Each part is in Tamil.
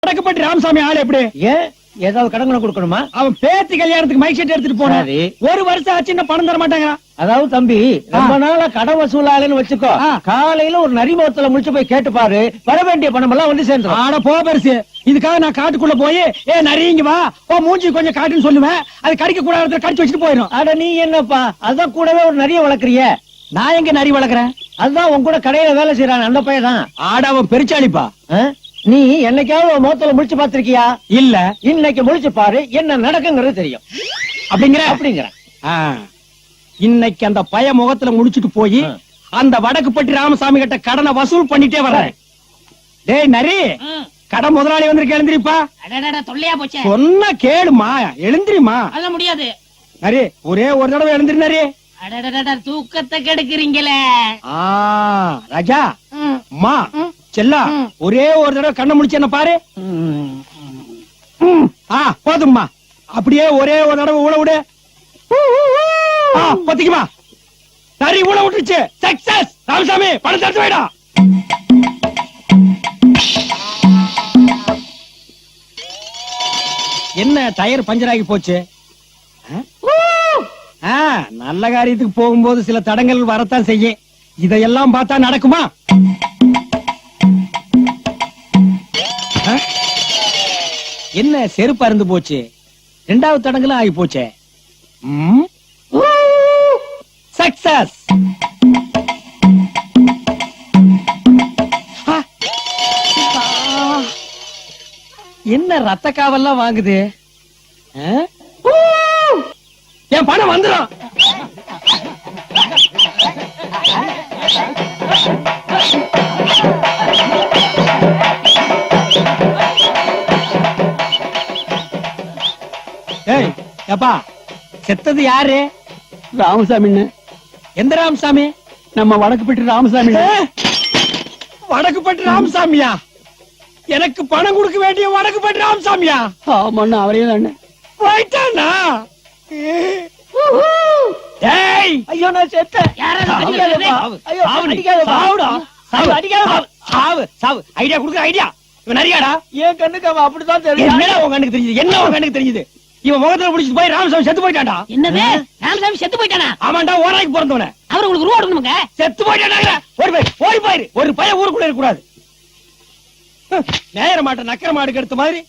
வடக்குப்பட்டி ராமசாமி ஆளு எப்படி? ஏன் ஏதாவது கடன்களை கொடுக்கணுமா? அவன் பேத்தி கல்யாணத்துக்கு மைக் செட் எடுத்துட்டு போனா ஒரு வருஷம் ஆச்சு, இன்னும் பணம் தர மாட்டாங்க. அதாவது தம்பி, ரொம்ப நாளா கடன் வசூலாளன்னு வச்சுக்கோ. காலையில ஒரு நரிமுகத்துல முடிச்சு போய் கேட்டு பாரு, வர வேண்டிய பணம் எல்லாம் வந்து சேர்ந்துரும். ஆனா போ பெருசு, இதுக்காக நான் காட்டுக்குள்ள போய் நரிங்க வா ஓ மூஞ்சி கொஞ்சம் காட்டுன்னு சொல்லுவேன். அது கடிக்க கூடாது, கடிச்சு வச்சுட்டு போயிடும். அட நீ என்னப்பா, அதான் கூடவே ஒரு நரிய வளர்க்கறிய. நான் எங்க நரி வளர்க்கறேன்? அதுதான் உன் கூட கடையில வேலை செய்யறான் அந்த பையன் தான். ஆட அவன் பெருச்சாளிப்பா. நீ என்னைக்காவது முகத்துல முடிச்சு பாத்திருக்கியா? இல்ல. இன்னைக்கு முடிச்சு பாரு, என்ன நடக்குங்கிறது தெரியும். அப்படிங்கிற இன்னைக்கு அந்த பய முகத்துல முடிச்சுட்டு போய் அந்த வடக்குப்பட்டி ராமசாமி கிட்ட கடனை வசூல் பண்ணிட்டே வர்றேன். டேய் நரி, கடன் முதலாளி வந்திருக்க, எழுந்திரிப்பா. தொல்லையா போச்சு, சொன்னா கேளுமா, எழுந்திரிமா. அதான் முடியாது. நரி ஒரே ஒரு தடவை எழுந்திரி நரி. தூக்கத்தை கெடுக்கிறீங்களே ராஜா. மா செல்லா, ஒரே ஒரு தடவை கண்ணை முடிச்சு என்ன பாரு. போதும்மா, அப்படியே ஒரே ஒரு தடவை ஊழ விடு. பத்திக்குமா, நரி ஊழ விட்டுருச்சு. சக்சஸ். ராமசாமி பணம் தடுத்து வைடா. என்ன டயர் பஞ்சர் ஆகி போச்சு? நல்ல காரியத்துக்கு போகும்போது சில தடங்கள் வரத்தான் செய்யும். இதையெல்லாம் பார்த்தா நடக்குமா? என்ன செருப்பு அருந்து போச்சு, இரண்டாவது தடங்களும் ஆகி போச்சே. சக்சஸ். என்ன ரத்த காவெல்லாம் வாங்குது? என் பணம் வந்துடும். ஏப்பா, செத்தது யாரு? ராமசாமின்னு. எந்த ராமசாமி? நம்ம வடக்குப்பட்டி ராமசாமி. வடக்குப்பட்டி ராமசாமியா? எனக்கு பணம் கொடுக்க வேண்டிய வடக்குப்பட்டி ராமசாமியா? ஆமாண்ணா, அவரே தானே. போயிட்டானா? ஐயோ நான் செத்தேன். ஐடியா குடுக்குற ஐடியா இவன் நிறையாடா. என் கண்ணுக்கு அவன் அப்படித்தான் தெரியும். என்ன உன் கண்ணுக்கு தெரியுது? என்ன உன் கண்ணுக்கு தெரியுது? இவன் முகத்துல பிடிச்சிட்டு போய் ராமசாமி செத்து போயிட்டான்டா. என்னது, ராமசாமி செத்து போயிட்டானா? ஆமாண்டா, ஓராய்க்கு பிறந்தவன. அவர் உங்களுக்கு ரூபா கொடுக்கணுங்க. செத்து போயிட்டாங்க. ஓடி போயிரு. ஒரு பையன் ஊருக்குள்ள இருக்க கூடாது. நேர மாட்ட நக்கர மாடுக்கு எடுத்த மாதிரி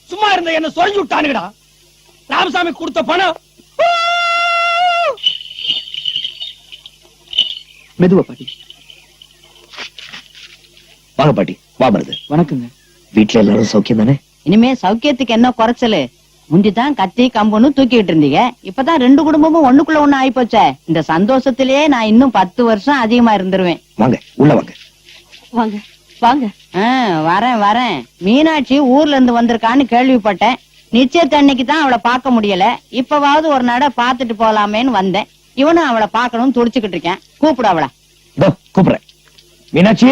சும்மா இருந்த என்ன சொரிஞ்சு விட்டானுங்கடா. ராமசாமி கொடுத்த பணம். மெதுவா பாட்டி. வாங்க பாட்டி. வா மருது. வணக்கங்க. வீட்டுல எல்லாரும் சௌக்கியம் தானே? இனிமே சௌக்கியத்துக்கு என்ன குறைச்சலு? முந்திதான் கத்தி கம்புன்னு தூக்கிட்டு இருந்தீங்க, இப்பதான் ரெண்டு குடும்பமும் ஒண்ணுக்குள்ள ஒண்ணு ஆயி போச்சே. இந்த சந்தோஷத்திலேயே நான் இன்னும் 10 வருஷம் அதிகமா இருந்துருவேன். வாங்க உள்ள வாங்க. வாங்க வாங்க. வரேன் வரேன். மீனாட்சி ஊர்ல இருந்து வந்திருக்கான்னு கேள்விப்பட்டேன். நிச்சயத்தன்னைக்கு தான் அவளை பார்க்க முடியல. இப்பவாவது ஒரு நட பாத்துட்டு போலாமேன்னு வந்தேன். இவனும் அவளை பாக்கணும்னு துடிச்சுக்கிட்டு இருக்கேன். கூப்பிடு அவளை. கூப்பிடுறேன். மீனாட்சி.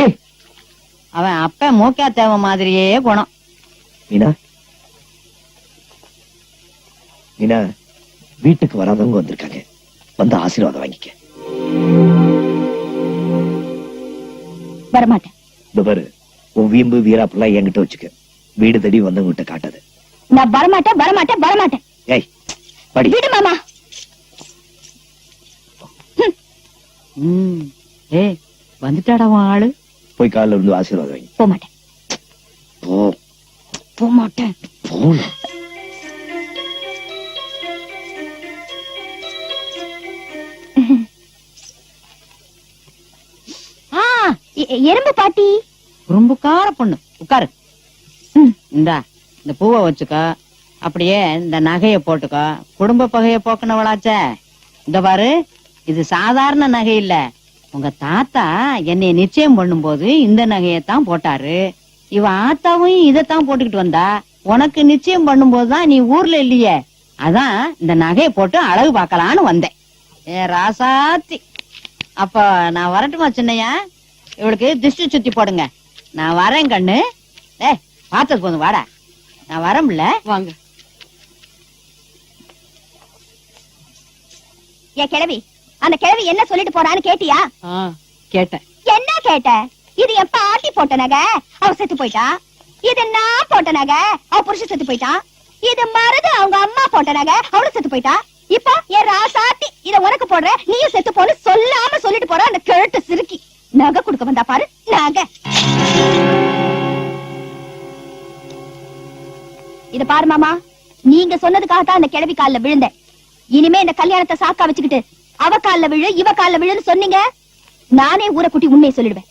அவன் அப்ப மூக்கா தேவை மாதிரியே குணம். மீனா, மீனா, வீட்டுக்கு வராதவங்க வந்திருக்காங்க, வந்து ஆசீர்வாதம் வாங்கிக்க. வரமாட்டேன். பாரு, உன் வீம்பு வீராப்பெல்லாம் என்கிட்ட வச்சுக்க. வீடு தேடி வந்தவங்கிட்ட காட்டாது. நான் வரமாட்டேன் வரமாட்டேன் வரமாட்டேன். ஏய் படி. விடு மாமா. ஏய் வந்துட்டாடா ஆளு. போய் காலில் இருந்து ஆசீர்வாதம் வாங்கி. போக மாட்டேன். போக மாட்டேன். போகணும். எறும்பு பாட்டி. ரொம்பக்கார பொண்ணு, உட்காரு. இந்தா இந்த பூவை வச்சுக்கோ, அப்படியே இந்த நகைய போட்டுக்கோ. குடும்ப பகைய போக்குனவளாச்ச. இந்த பாரு, இது சாதாரண நகை இல்ல. உங்க தாத்தா என்னைய நிச்சயம் பண்ணும் போது இந்த நகையத்தான் போட்டாரு. இவ ஆத்தாவும் இதத்தான் போட்டுக்கிட்டு வந்தா. உனக்கு நிச்சயம் பண்ணும் போதுதான் நீ ஊர்ல இல்லையே, அதான் இந்த நகைய போட்டு அழகு பார்க்கலான்னு வந்தேன். ராசாத்தி. அப்ப நான் வரட்டுமா சின்னையா? இவளுக்கு திஷ்டி சுத்தி போடுங்க. நான் வரேன் கண்ணு. பார்த்தது போதும், வாடா. நான் வரேன்ல. வாங்க. ஏ கிழவி, அந்த கிழவி என்ன சொல்லிட்டு போறான்னு கேட்டியா? கேட்டேன். என்ன கேட்ட? இது என் பாட்டி போட்ட நகை. அவ செத்து போயிட்டா. இது நான் போட்ட நகை, அவ புருஷன் செத்து போயிட்டான். இது மருது அவங்க அம்மா போட்ட நகை, அவளும் செத்து போயிட்டா. இப்போ என் ராசாத்தி இத உனக்கு போடுற, நீயும் செத்து போன்னு சொல்லாம சொல்லிட்டு போற அந்த கிழட்டு சிறுக்கி. நகை கொடுக்க வந்தா பாரு நகை. இத பாரு மாமா, நீங்க சொன்னதுக்காக தான் அந்த கிழவி கால்ல விழுந்தேன். இனிமே இந்த கல்யாணத்தை சாக்கா வச்சுக்கிட்டு அவ கால்ல விழு இவ கால்ல விழுன்னு சொன்னீங்க, நானே ஊரை கூட்டி உண்மையை சொல்லிடுவேன்.